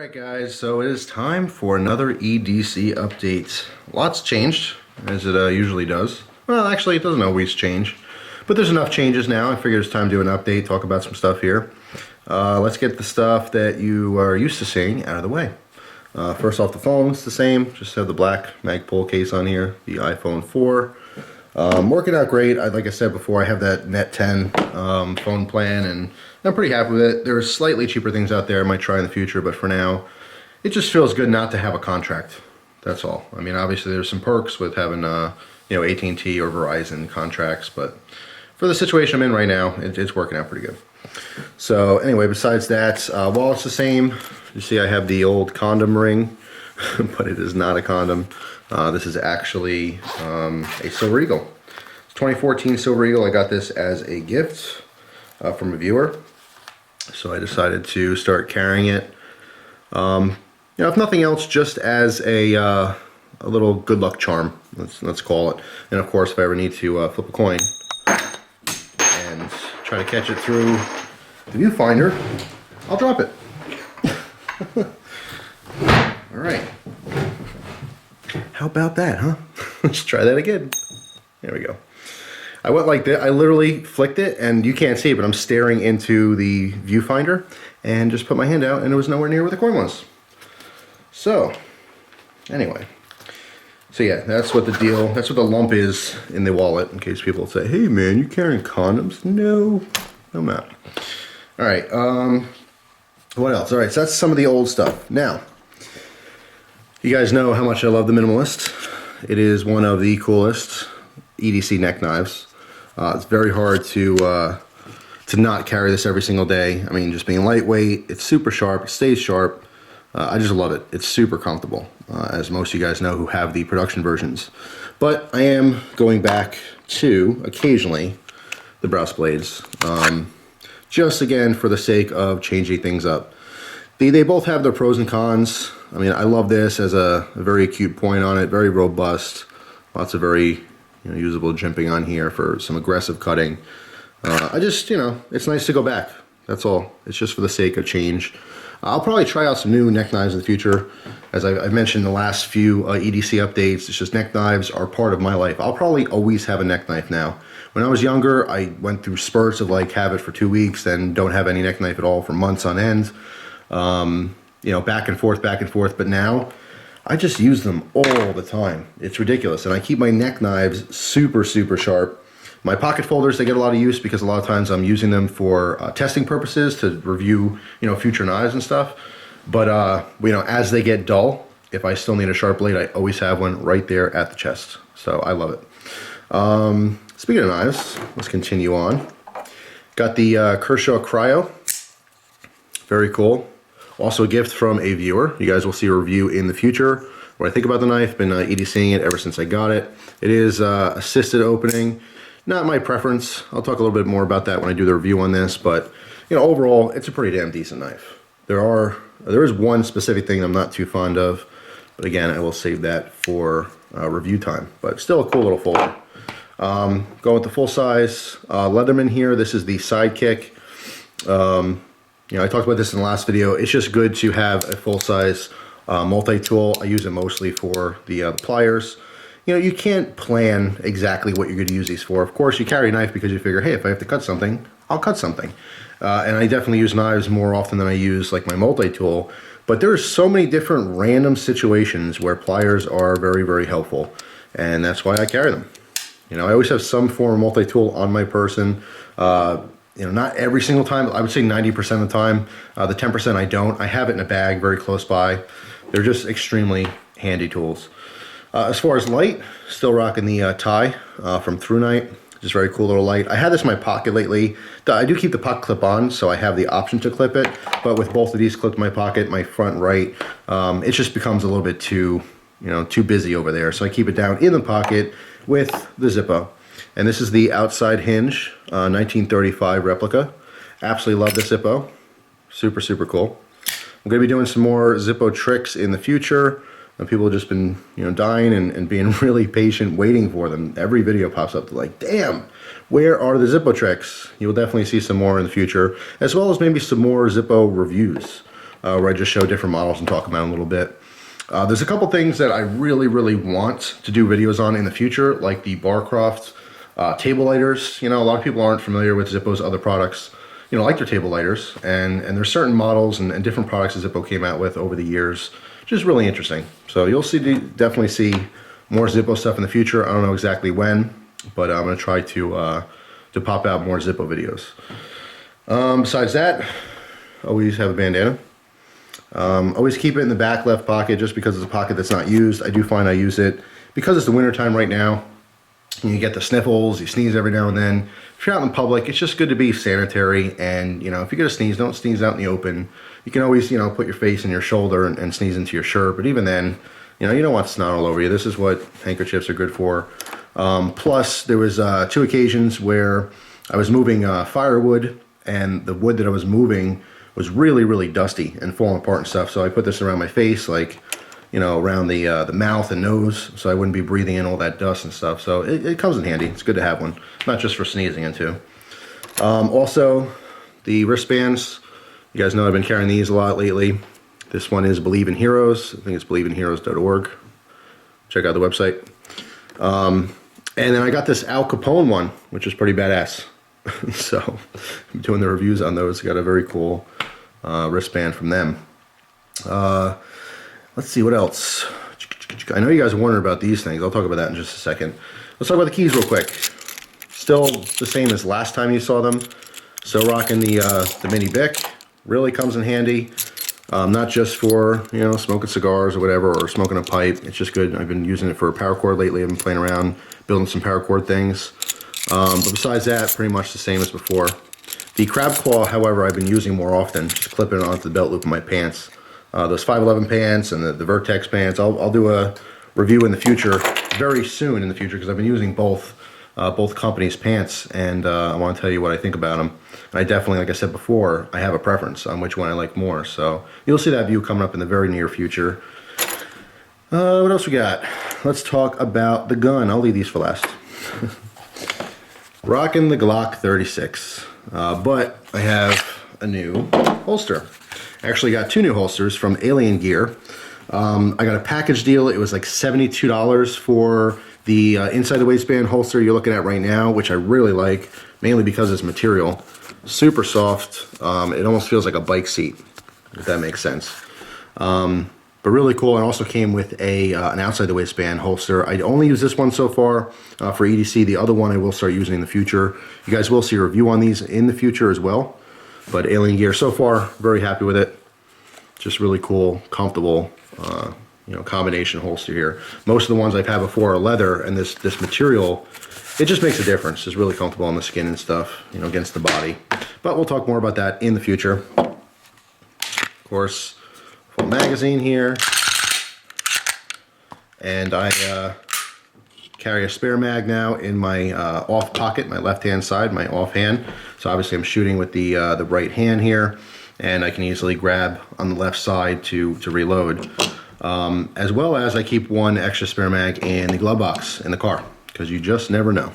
Alright guys, so it is time for another EDC update. Lots changed, as it usually does. Well, actually it doesn't always change, but there's enough changes now. I figured it's time to do an update, talk about some stuff here. Let's get the stuff that you are used to seeing out of the way. First off, the phone's the same, just have the black Magpul case on here, the iPhone 4. Working out great. Like I said before, I have that Net 10 phone plan, and I'm pretty happy with it. There are slightly cheaper things out there I might try in the future, but for now, it just feels good not to have a contract. That's all. I mean, obviously there's some perks with having, AT&T or Verizon contracts, but for the situation I'm in right now, it's working out pretty good. So anyway, besides that, while it's the same, you see I have the old condom ring, but it is not a condom. This is actually a Silver Eagle. It's 2014 Silver Eagle. I got this as a gift from a viewer, so I decided to start carrying it. If nothing else, just as a little good luck charm. Let's call it. And of course, if I ever need to flip a coin and try to catch it through the viewfinder, I'll drop it. All right. How about that, huh? Let's try that again. There we go. I went like that. I literally flicked it, and you can't see it, but I'm staring into the viewfinder and just put my hand out, and it was nowhere near where the coin was. So, anyway. So yeah, that's what the lump is in the wallet, in case people say, hey man, you carrying condoms? No, I'm not. All right, what else? All right, so that's some of the old stuff. Now, you guys know how much I love the Minimalist. It is one of the coolest EDC neck knives. It's very hard to not carry this every single day. I mean, just being lightweight, it's super sharp, it stays sharp. I just love it. It's super comfortable, as most of you guys know who have the production versions. But I am going back to, occasionally, the Browse blades. Just again, for the sake of changing things up. They both have their pros and cons. I mean, I love this as a very acute point on it, very robust, lots of very usable jimping on here for some aggressive cutting. I just, it's nice to go back. That's all. It's just for the sake of change. I'll probably try out some new neck knives in the future. As I mentioned in the last few EDC updates, it's just neck knives are part of my life. I'll probably always have a neck knife now. When I was younger, I went through spurts of like have it for 2 weeks, then don't have any neck knife at all for months on end. Back and forth, but now I just use them all the time. It's ridiculous. And I keep my neck knives super, super sharp. My pocket folders, they get a lot of use because a lot of times I'm using them for testing purposes to review, future knives and stuff. But, as they get dull, if I still need a sharp blade, I always have one right there at the chest. So I love it. Speaking of knives, let's continue on. Got the Kershaw Cry. Very cool. Also a gift from a viewer. You guys will see a review in the future. What I think about the knife, been EDCing it ever since I got it. It is assisted opening. Not my preference. I'll talk a little bit more about that when I do the review on this, but overall, it's a pretty damn decent knife. There is one specific thing I'm not too fond of, but again, I will save that for review time. But still a cool little folder. Going with the full size Leatherman here. This is the Sidekick. I talked about this in the last video. It's just good to have a full size multi-tool. I use it mostly for the pliers. You can't plan exactly what you're going to use these for. Of course, you carry a knife because you figure, hey, if I have to cut something, I'll cut something. And I definitely use knives more often than I use like my multi-tool. But there's so many different random situations where pliers are very, very helpful. And that's why I carry them. I always have some form of multi-tool on my person. Not every single time. I would say 90% of the time. The 10% I don't. I have it in a bag very close by. They're just extremely handy tools. As far as light, still rocking the tie from Through Night. Just very cool little light. I had this in my pocket lately. I do keep the pocket clip on, so I have the option to clip it. But with both of these clipped in my pocket, my front right, it just becomes a little bit too busy over there. So I keep it down in the pocket with the Zippo. And this is the outside hinge, 1935 replica. Absolutely love this Zippo. Super, super cool. I'm going to be doing some more Zippo tricks in the future. And people have just been, dying and being really patient, waiting for them. Every video pops up to like, damn, where are the Zippo tricks? You'll definitely see some more in the future, as well as maybe some more Zippo reviews. where I just show different models and talk about them a little bit. There's a couple things that I really want to do videos on in the future, like the Barcroft table lighters. You know, a lot of people aren't familiar with Zippo's other products, you know, like their table lighters, and there's certain models and different products that Zippo came out with over the years, which is really interesting. So you'll definitely see more Zippo stuff in the future. I don't know exactly when, but I'm going to try to pop out more Zippo videos. Besides that, always have a bandana. Always keep it in the back left pocket just because it's a pocket that's not used. I do find I use it because it's the winter time right now. You get the sniffles, you sneeze every now and then. If you're out in public, it's just good to be sanitary, and you know, if you're gonna sneeze, don't sneeze out in the open. You can always, you know, put your face in your shoulder and sneeze into your shirt, but even then, you know, you don't want snot all over you. This is what handkerchiefs are good for. Plus, there was 2 occasions where I was moving firewood, and the wood that I was moving was really dusty and falling apart and stuff. So I put this around my face, like, you know, around the mouth and nose, so I wouldn't be breathing in all that dust and stuff. So it comes in handy. It's good to have one, not just for sneezing into. Also, the wristbands. You guys know I've been carrying these a lot lately. This one is Believe in Heroes. I think it's believeinheroes.org. Check out the website. And then I got this Al Capone one, which is pretty badass. So I'm doing the reviews on those. Got a very cool wristband from them. Let's see, what else? I know you guys are wondering about these things. I'll talk about that in just a second. Let's talk about the keys real quick. Still the same as last time you saw them. So rocking the Mini Bic. Really comes in handy. Not just for, you know, smoking cigars or whatever, or smoking a pipe. It's just good. I've been using it for paracord lately. I've been playing around, building some paracord things. But besides that, pretty much the same as before. The crab claw, however, I've been using more often, just clipping it onto the belt loop of my pants. Those 511 pants and the Vertex pants, I'll do a review in the future, very soon in the future, because I've been using both companies' pants, and I want to tell you what I think about them. And I definitely, like I said before, I have a preference on which one I like more. So you'll see that view coming up in the very near future. What else we got? Let's talk about the gun. I'll leave these for last. Rocking the Glock 36, but I have a new holster. I actually got 2 new holsters from Alien Gear. I got a package deal. It was like $72 for the inside the waistband holster you're looking at right now, which I really like, mainly because it's material. Super soft. It almost feels like a bike seat, if that makes sense. But really cool. It also came with an outside the waistband holster. I only use this one so far for EDC. The other one I will start using in the future. You guys will see a review on these in the future as well. But Alien Gear, so far, very happy with it. Just really cool, comfortable, you know, combination holster here. Most of the ones I've had before are leather, and this material, it just makes a difference. It's really comfortable on the skin and stuff, you know, against the body. But we'll talk more about that in the future. Of course, full magazine here, and I carry a spare mag now in my off pocket, my left-hand side, my off hand. So obviously I'm shooting with the right hand here, and I can easily grab on the left side to reload. As well as I keep 1 extra spare mag in the glove box in the car, because you just never know.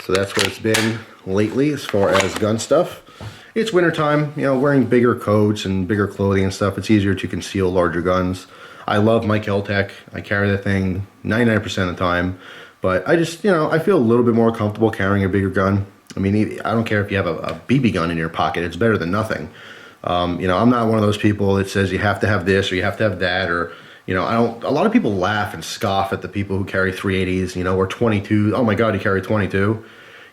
So that's what it's been lately as far as gun stuff. It's wintertime, you know, wearing bigger coats and bigger clothing and stuff, it's easier to conceal larger guns. I love my Kel-Tec. I carry the thing 99% of the time, but I just, you know, I feel a little bit more comfortable carrying a bigger gun. I mean, I don't care if you have a BB gun in your pocket, it's better than nothing. You know, I'm not one of those people that says you have to have this or you have to have that, or, you know, a lot of people laugh and scoff at the people who carry 380s, you know, or 22. Oh my God, you carry 22.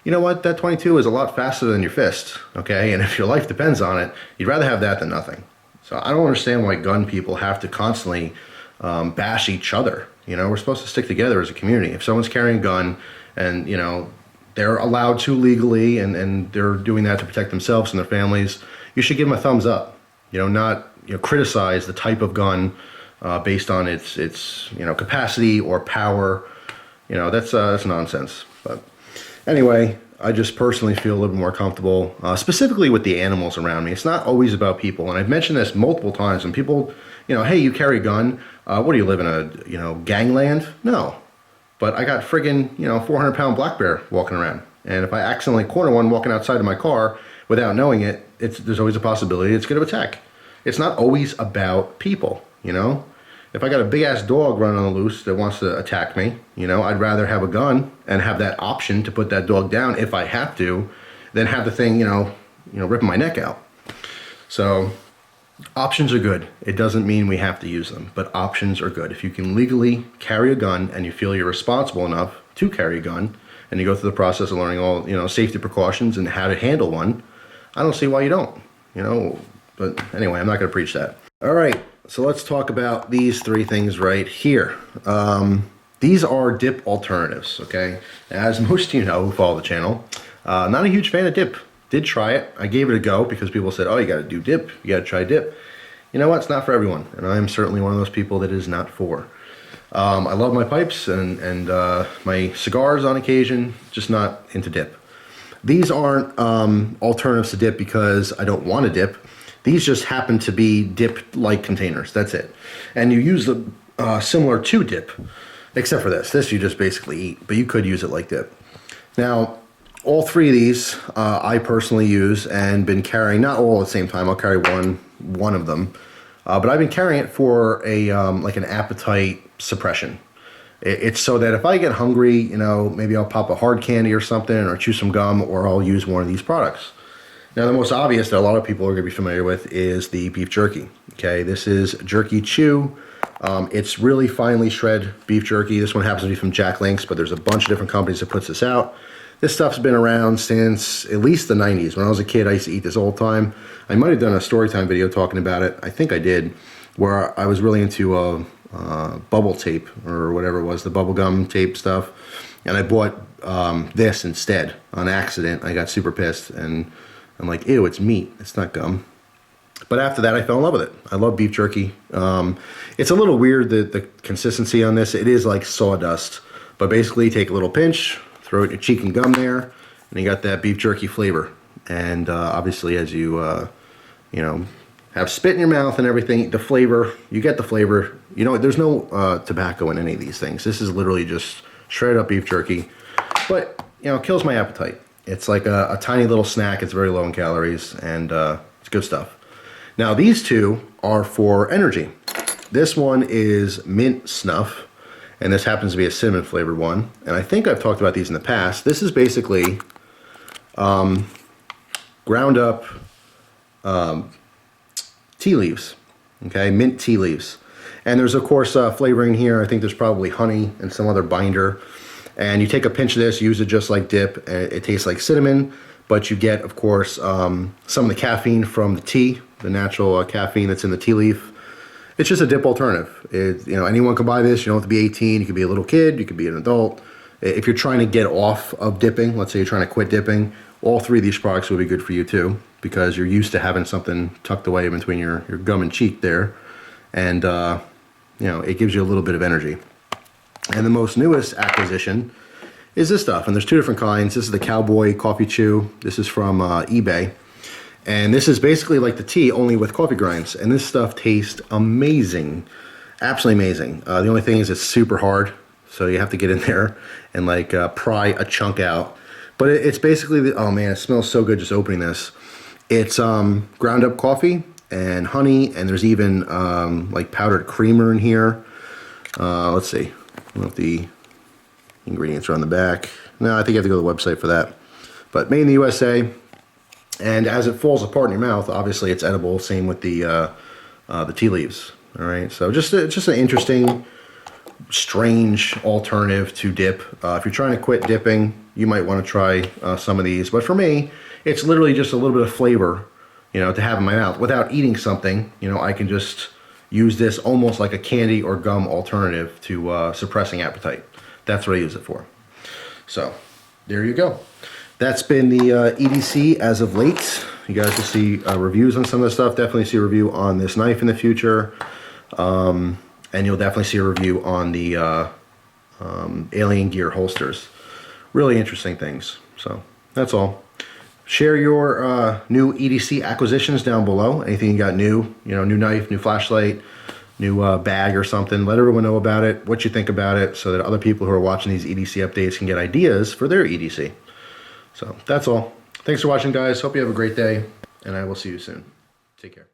You know what? That 22 is a lot faster than your fist, okay? And if your life depends on it, you'd rather have that than nothing. So I don't understand why gun people have to constantly bash each other. You know, we're supposed to stick together as a community. If someone's carrying a gun and, you know, they're allowed to legally and they're doing that to protect themselves and their families, you should give them a thumbs up. You know, not, you know, criticize the type of gun based on its you know, capacity or power. You know, that's nonsense. But anyway, I just personally feel a little bit more comfortable, specifically with the animals around me. It's not always about people, and I've mentioned this multiple times. When people, you know, hey, you carry a gun. What do you live in, a, you know, gangland? No, but I got friggin', you know, 400-pound black bear walking around, and if I accidentally corner one walking outside of my car without knowing it, there's always a possibility it's going to attack. It's not always about people, you know? If I got a big ass dog running on the loose that wants to attack me, you know, I'd rather have a gun and have that option to put that dog down if I have to, than have the thing, you know, ripping my neck out. So options are good. It doesn't mean we have to use them, but options are good. If you can legally carry a gun and you feel you're responsible enough to carry a gun, and you go through the process of learning all, you know, safety precautions and how to handle one, I don't see why you don't, you know. But anyway, I'm not going to preach that. All right, so let's talk about these three things right here. These are dip alternatives, okay? As most of you know who follow the channel, not a huge fan of dip. Did try it. I gave it a go because people said, oh, you got to do dip. You got to try dip. You know what? It's not for everyone, and I'm certainly one of those people that is not for. I love my pipes and my cigars on occasion, just not into dip. These aren't alternatives to dip because I don't want to dip. These just happen to be dip-like containers. That's it. And you use them similar to dip, except for this. This you just basically eat, but you could use it like dip. Now, all three of these I personally use and been carrying, not all at the same time. I'll carry one of them. But I've been carrying it for a like an appetite suppression. It's so that if I get hungry, you know, maybe I'll pop a hard candy or something, or chew some gum, or I'll use one of these products. Now, the most obvious that a lot of people are going to be familiar with is the beef jerky. Okay, this is Jerky Chew. It's really finely shred beef jerky. This one happens to be from Jack Link's, but there's a bunch of different companies that puts this out. This stuff's been around since at least the 90s. When I was a kid, I used to eat this all the time. I might have done a story time video talking about it. I think I did, where I was really into bubble tape or whatever it was, the bubble gum tape stuff. And I bought this instead on accident. I got super pissed and I'm like, ew, it's meat. It's not gum. But after that, I fell in love with it. I love beef jerky. It's a little weird, the consistency on this. It is like sawdust. But basically, take a little pinch, throw it in your cheek and gum there, and you got that beef jerky flavor. And obviously, as you, you know, have spit in your mouth and everything, the flavor, you get the flavor. You know, there's no tobacco in any of these things. This is literally just shredded up beef jerky. But, you know, it kills my appetite. It's like a tiny little snack. It's very low in calories, and it's good stuff. Now, these two are for energy. This one is mint snuff, and this happens to be a cinnamon flavored one. And I think I've talked about these in the past. This is basically ground up tea leaves, okay, mint tea leaves. And there's, of course, flavoring here. I think there's probably honey and some other binder. And you take a pinch of this, use it just like dip. It tastes like cinnamon, but you get, of course, some of the caffeine from the tea, the natural caffeine that's in the tea leaf. It's just a dip alternative. You know, anyone can buy this. You don't have to be 18. You could be a little kid. You could be an adult. If you're trying to get off of dipping, let's say you're trying to quit dipping, all three of these products will be good for you too, because you're used to having something tucked away in between your gum and cheek there. And, you know, it gives you a little bit of energy. And the most newest acquisition is this stuff. And there's two different kinds. This is the Cowboy Coffee Chew. This is from eBay. And this is basically like the tea, only with coffee grinds. And this stuff tastes amazing. Absolutely amazing. The only thing is it's super hard. So you have to get in there and like pry a chunk out. But it's basically, oh man, it smells so good just opening this. It's ground up coffee and honey. And there's even like powdered creamer in here. Let's see. I don't know if the ingredients are on the back. No, I think you have to go to the website for that. But made in the USA. And as it falls apart in your mouth, obviously it's edible. Same with the tea leaves. All right. So just an interesting, strange alternative to dip. If you're trying to quit dipping, you might want to try some of these. But for me, it's literally just a little bit of flavor, you know, to have in my mouth without eating something. You know, I can just use this almost like a candy or gum alternative to suppressing appetite. That's what I use it for. So there you go. That's been the EDC as of late. You guys will see reviews on some of the stuff. Definitely see a review on this knife in the future. And you'll definitely see a review on the alien gear holsters. Really interesting things. So that's all. Share your new EDC acquisitions down below. Anything you got new, you know, new knife, new flashlight, new bag or something. Let everyone know about it, what you think about it, so that other people who are watching these EDC updates can get ideas for their EDC. So that's all. Thanks for watching, guys. Hope you have a great day, and I will see you soon. Take care.